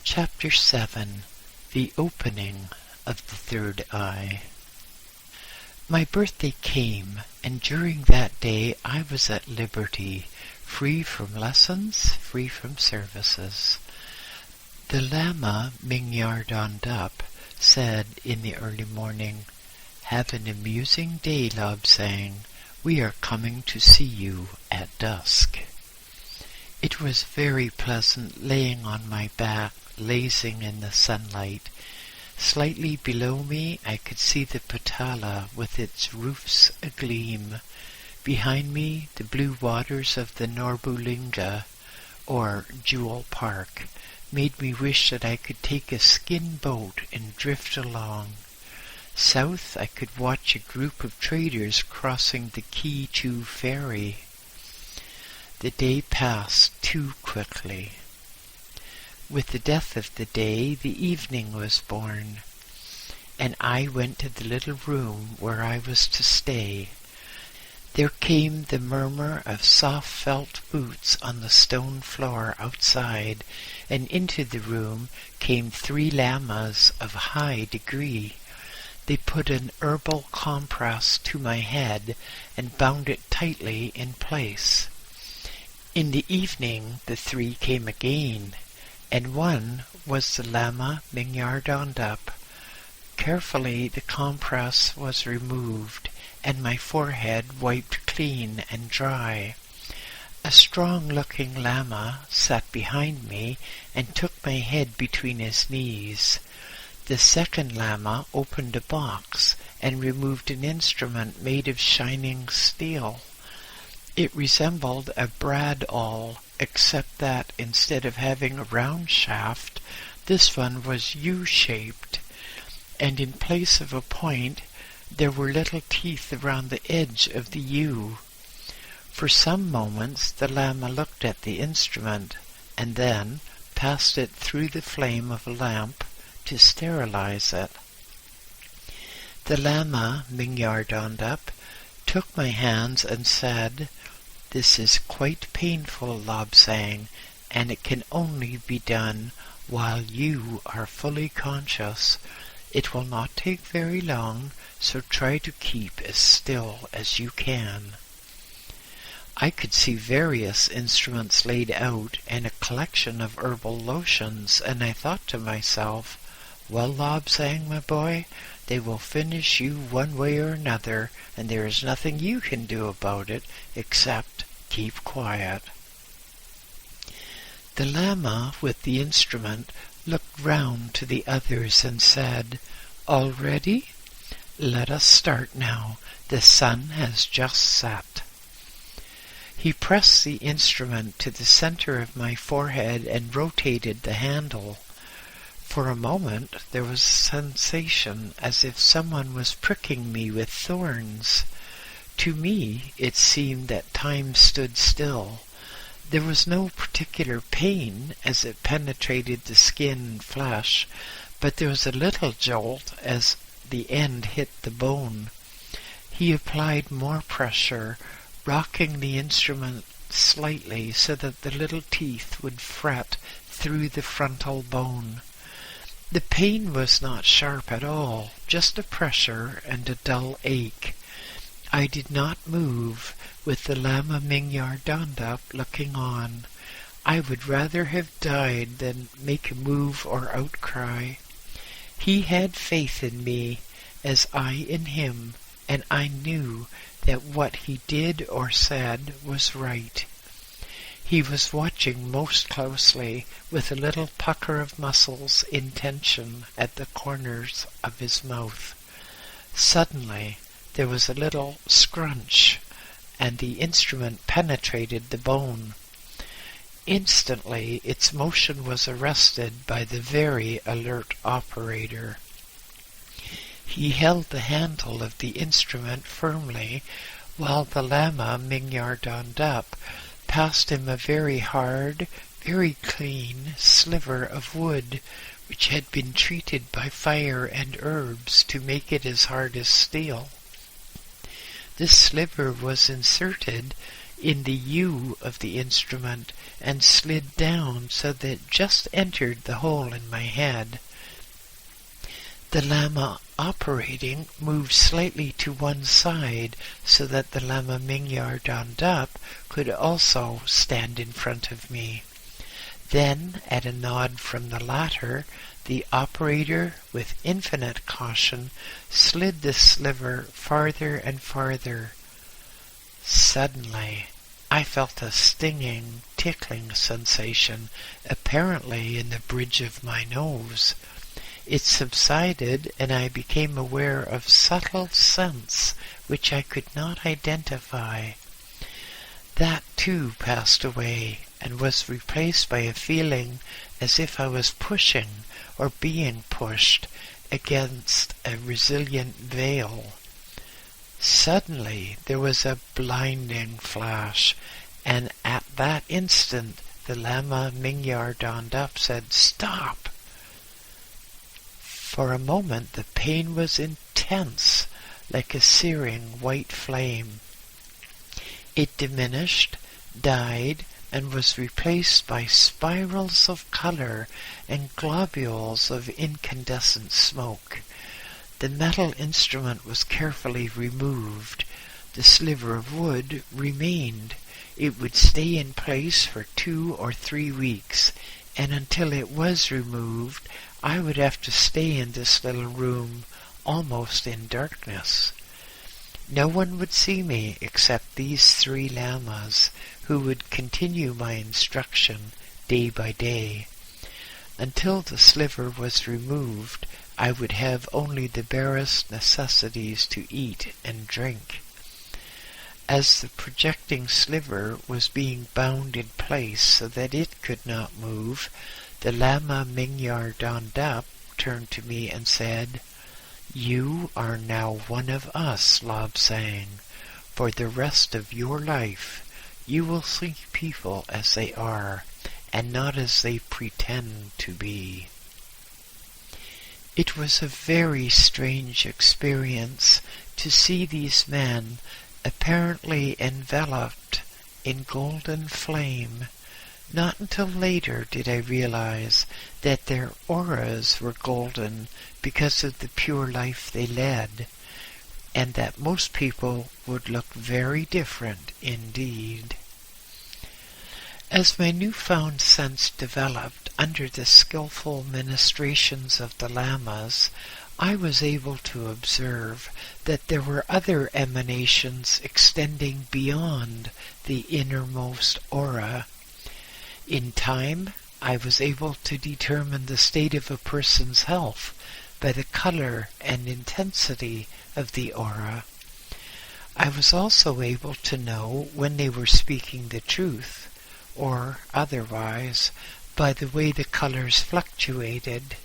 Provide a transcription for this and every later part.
Chapter 7. The Opening of the Third Eye. My birthday came, and during that day I was at liberty, free from lessons, free from services. The Lama Mingyardondup said in the early morning, "Have an amusing day, Lobsang. We are coming to see you at dusk." It was very pleasant laying on my back, lazing in the sunlight. Slightly below me I could see the Patala with its roofs agleam. Behind me the blue waters of the Norbulinga, or Jewel Park, made me wish that I could take a skin boat and drift along. South I could watch a group of traders crossing the Ki-Chu ferry. The day passed too quickly. With the death of the day, the evening was born, and I went to the little room where I was to stay. There came the murmur of soft felt boots on the stone floor outside, and into the room came 3 lamas of high degree. They put an herbal compress to my head and bound it tightly in place. In the evening the 3 came again, and one was the Lama Mingyardondup. Carefully the compress was removed, and my forehead wiped clean and dry. A strong-looking Lama sat behind me and took my head between his knees. The second Lama opened a box and removed an instrument made of shining steel. It resembled a bradawl, except that instead of having a round shaft, this one was U-shaped, and in place of a point, there were little teeth around the edge of the U. For some moments the Lama looked at the instrument, and then passed it through the flame of a lamp to sterilize it. The Lama Mingyardondup took my hands and said, "This is quite painful, Lobsang, and it can only be done while you are fully conscious. It will not take very long, so try to keep as still as you can." I could see various instruments laid out and a collection of herbal lotions, and I thought to myself, "Well, Lobsang, my boy, they will finish you one way or another, and there is nothing you can do about it except keep quiet." The Lama with the instrument looked round to the others and said, "All ready? Let us start now. The sun has just set." He pressed the instrument to the center of my forehead and rotated the handle. For a moment there was a sensation as if someone was pricking me with thorns. To me it seemed that time stood still. There was no particular pain as it penetrated the skin and flesh, but there was a little jolt as the end hit the bone. He applied more pressure, rocking the instrument slightly so that the little teeth would fret through the frontal bone. The pain was not sharp at all, just a pressure and a dull ache. I did not move, with the Lama Mingyardondup looking on. I would rather have died than make a move or outcry. He had faith in me, as I in him, and I knew that what he did or said was right. He was watching most closely, with a little pucker of muscles in tension at the corners of his mouth. Suddenly there was a little scrunch, and the instrument penetrated the bone. Instantly its motion was arrested by the very alert operator. He held the handle of the instrument firmly, while the Lama Mingyardondup passed him a very hard, very clean sliver of wood, which had been treated by fire and herbs to make it as hard as steel. This sliver was inserted in the U of the instrument and slid down so that it just entered the hole in my head. The lama operating moved slightly to one side so that the Lama Mingyar Dondap could also stand in front of me. Then, at a nod from the latter, the operator, with infinite caution, slid the sliver farther and farther. Suddenly, I felt a stinging, tickling sensation, apparently in the bridge of my nose. It subsided, and I became aware of subtle scents which I could not identify. That too passed away, and was replaced by a feeling as if I was pushing or being pushed against a resilient veil. Suddenly there was a blinding flash, and at that instant the Lama Mingyar Dondap said, "Stop!" For a moment the pain was intense, like a searing white flame. It diminished, died, and was replaced by spirals of color and globules of incandescent smoke. The metal instrument was carefully removed. The sliver of wood remained. It would stay in place for 2 or 3 weeks, and until it was removed, I would have to stay in this little room, almost in darkness. No one would see me except these 3 lamas, who would continue my instruction day by day. Until the sliver was removed, I would have only the barest necessities to eat and drink. As the projecting sliver was being bound in place so that it could not move, the Lama Mingyar Dondap turned to me and said, "You are now one of us, Lobsang. For the rest of your life, you will see people as they are, and not as they pretend to be." It was a very strange experience to see these men apparently enveloped in golden flame. Not until later did I realize that their auras were golden because of the pure life they led, and that most people would look very different indeed. As my newfound sense developed under the skillful ministrations of the lamas, I was able to observe that there were other emanations extending beyond the innermost aura. In time, I was able to determine the state of a person's health by the color and intensity of the aura. I was also able to know when they were speaking the truth, or otherwise, by the way the colors fluctuated.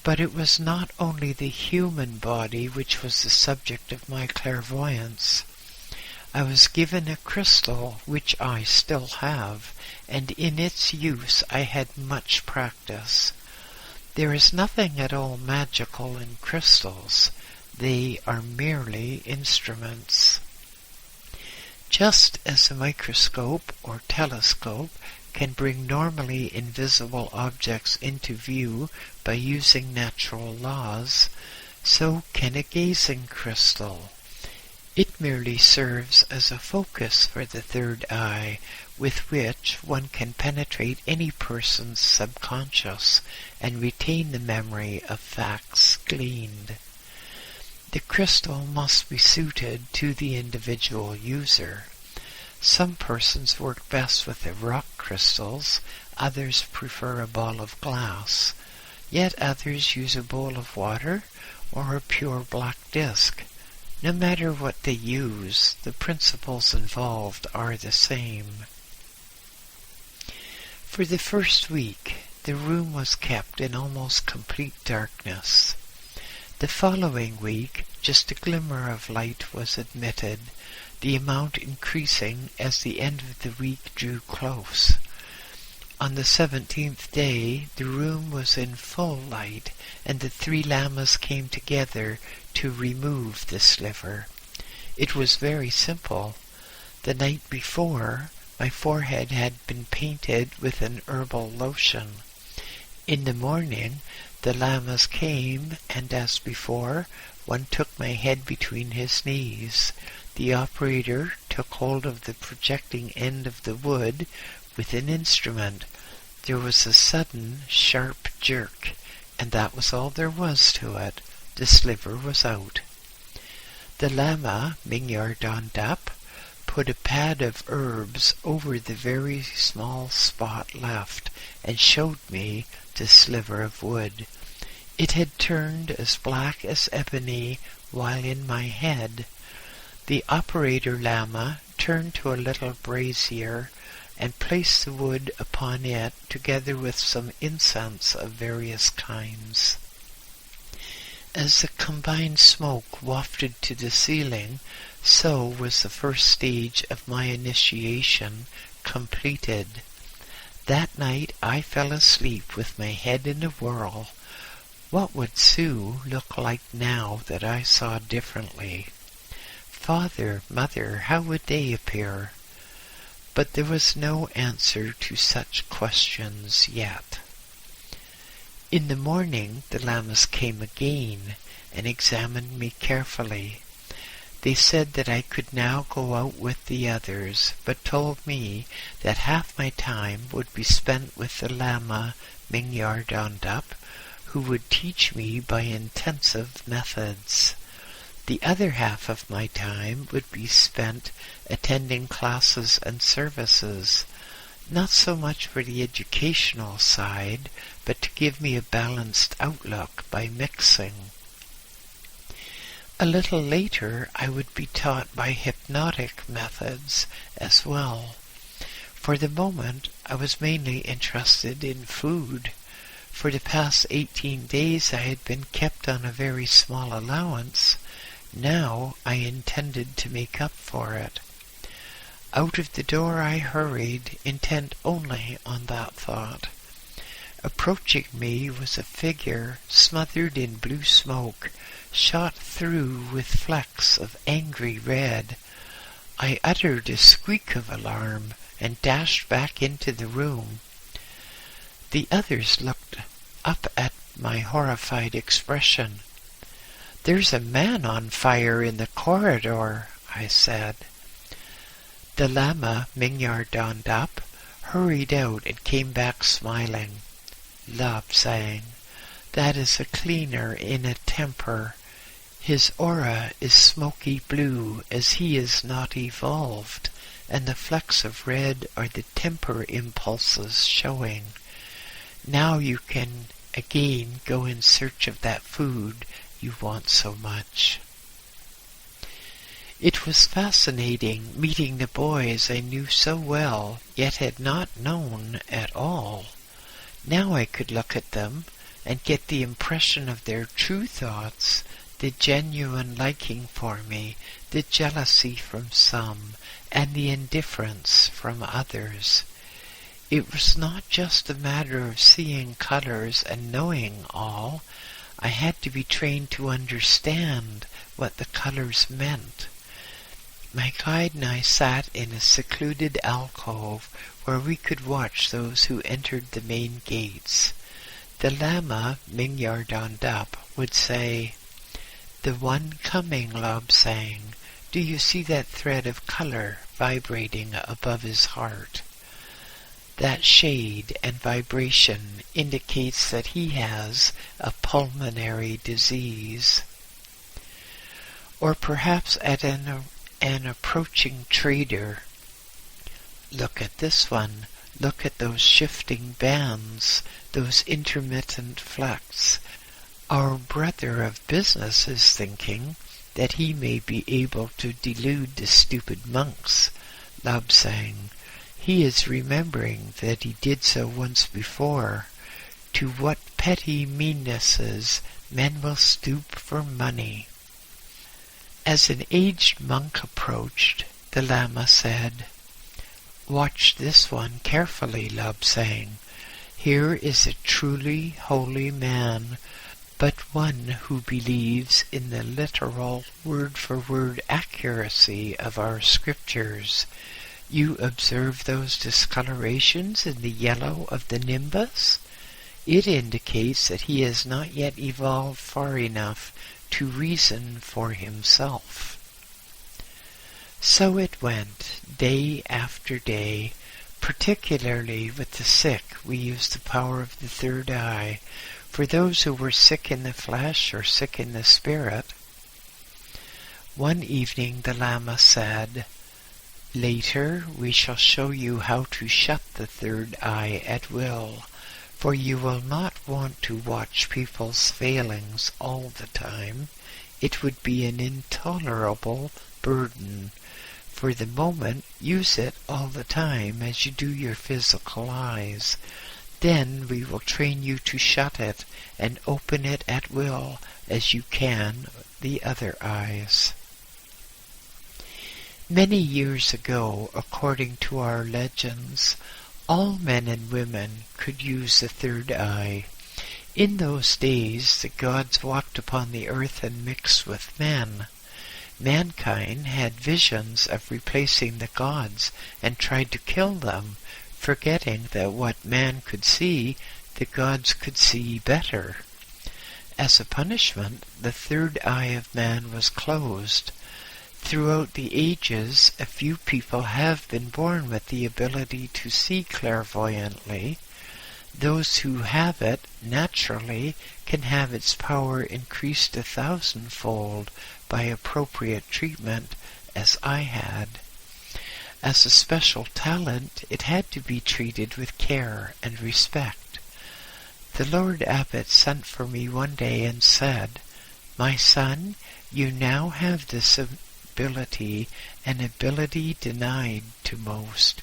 But it was not only the human body which was the subject of my clairvoyance. I was given a crystal which I still have, and in its use I had much practice. There is nothing at all magical in crystals. They are merely instruments. Just as a microscope or telescope can bring normally invisible objects into view by using natural laws, so can a gazing crystal. It merely serves as a focus for the third eye, with which one can penetrate any person's subconscious and retain the memory of facts gleaned. The crystal must be suited to the individual user. Some persons work best with the rock crystals, others prefer a ball of glass, yet others use a bowl of water or a pure black disc. No matter what they use, the principles involved are the same. For the first week, the room was kept in almost complete darkness. The following week, just a glimmer of light was admitted, the amount increasing as the end of the week drew close. On the 17th day, the room was in full light, and the 3 lamas came together to remove the sliver. It was very simple. The night before, my forehead had been painted with an herbal lotion. In the morning, the lamas came, and as before, one took my head between his knees. The operator took hold of the projecting end of the wood with an instrument. There was a sudden, sharp jerk, and that was all there was to it. The sliver was out. The lama, Mingyar Dondap, put a pad of herbs over the very small spot left, and showed me the sliver of wood. It had turned as black as ebony while in my head. The operator lama turned to a little brazier and placed the wood upon it together with some incense of various kinds. As the combined smoke wafted to the ceiling, so was the first stage of my initiation completed. That night I fell asleep with my head in a whirl. What would Sue look like now that I saw differently? Father, mother, how would they appear? But there was no answer to such questions yet. In the morning the lamas came again and examined me carefully. They said that I could now go out with the others, but told me that half my time would be spent with the lama Mingyar Dondap, who would teach me by intensive methods. The other half of my time would be spent attending classes and services, not so much for the educational side, but to give me a balanced outlook by mixing. A little later I would be taught by hypnotic methods as well. For the moment I was mainly interested in food. For the past 18 days I had been kept on a very small allowance. Now I intended to make up for it. Out of the door I hurried, intent only on that thought. Approaching me was a figure smothered in blue smoke, shot through with flecks of angry red. I uttered a squeak of alarm and dashed back into the room. The others looked up at my horrified expression. "There's a man on fire in the corridor," I said. The lama Mingyar Dondap hurried out and came back smiling. "Lobsang, that is a cleaner in a temper. His aura is smoky blue as he is not evolved, and the flecks of red are the temper impulses showing. Now you can again go in search of that food you want so much." It was fascinating meeting the boys I knew so well, yet had not known at all. Now I could look at them and get the impression of their true thoughts, the genuine liking for me, the jealousy from some, and the indifference from others. It was not just a matter of seeing colors and knowing all. I had to be trained to understand what the colors meant. My guide and I sat in a secluded alcove where we could watch those who entered the main gates. The lama Mingyar Dondap would say, "The one coming, Lobsang, do you see that thread of color vibrating above his heart? That shade and vibration indicates that he has a pulmonary disease." Or perhaps at an approaching trader, "Look at this one, look at those shifting bands, those intermittent flecks. Our brother of business is thinking that he may be able to delude the stupid monks, Lobsang. He is remembering that he did so once before. To what petty meannesses men will stoop for money." As an aged monk approached, the lama said, "Watch this one carefully, Lobsang. Here is a truly holy man. but one who believes in the literal word-for-word accuracy of our scriptures. You observe those discolorations in the yellow of the nimbus? It indicates that he has not yet evolved far enough to reason for himself. So it went, day after day. Particularly with the sick, we used the power of the third eye. For those who were sick in the flesh or sick in the spirit, one evening the Lama said, "Later we shall show you how to shut the third eye at will, for you will not want to watch people's failings all the time. It would be an intolerable burden. For the moment, use it all the time as you do your physical eyes. Then we will train you to shut it and open it at will as you can the other eyes." Many years ago, according to our legends, all men and women could use the third eye. In those days, the gods walked upon the earth and mixed with men. Mankind had visions of replacing the gods and tried to kill them, forgetting that what man could see, the gods could see better. As a punishment, the third eye of man was closed. Throughout the ages, a few people have been born with the ability to see clairvoyantly. Those who have it naturally can have its power increased 1,000-fold by appropriate treatment, as I had. As a special talent, it had to be treated with care and respect. The Lord Abbot sent for me one day and said, "My son, you now have this ability, an ability denied to most.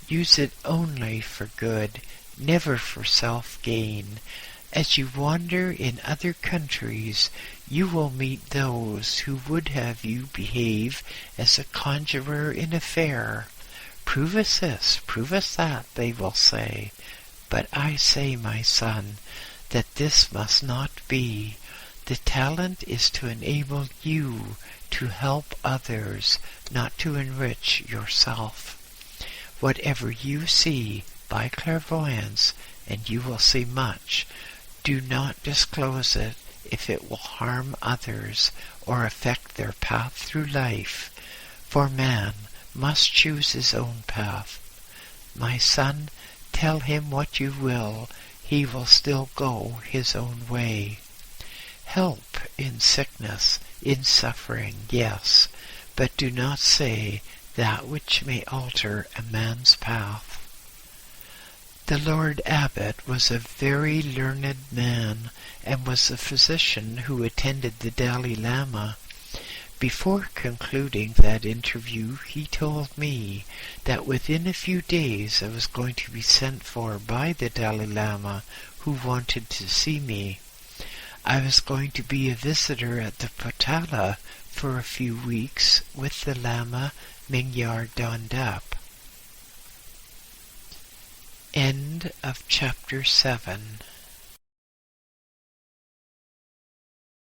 Use it only for good, never for self-gain. As you wander in other countries, you will meet those who would have you behave as a conjurer in a fair. Prove us this, prove us that, they will say. But I say, my son, that this must not be. The talent is to enable you to help others, not to enrich yourself. Whatever you see by clairvoyance, and you will see much, do not disclose it if it will harm others or affect their path through life, for man must choose his own path. My son, tell him what you will, he will still go his own way. Help in sickness, in suffering, yes, but do not say that which may alter a man's path." The Lord Abbot was a very learned man, and was the physician who attended the Dalai Lama. Before concluding that interview, he told me that within a few days I was going to be sent for by the Dalai Lama, who wanted to see me. I was going to be a visitor at the Potala for a few weeks with the Lama Mingyar Dondap. End of Chapter 7.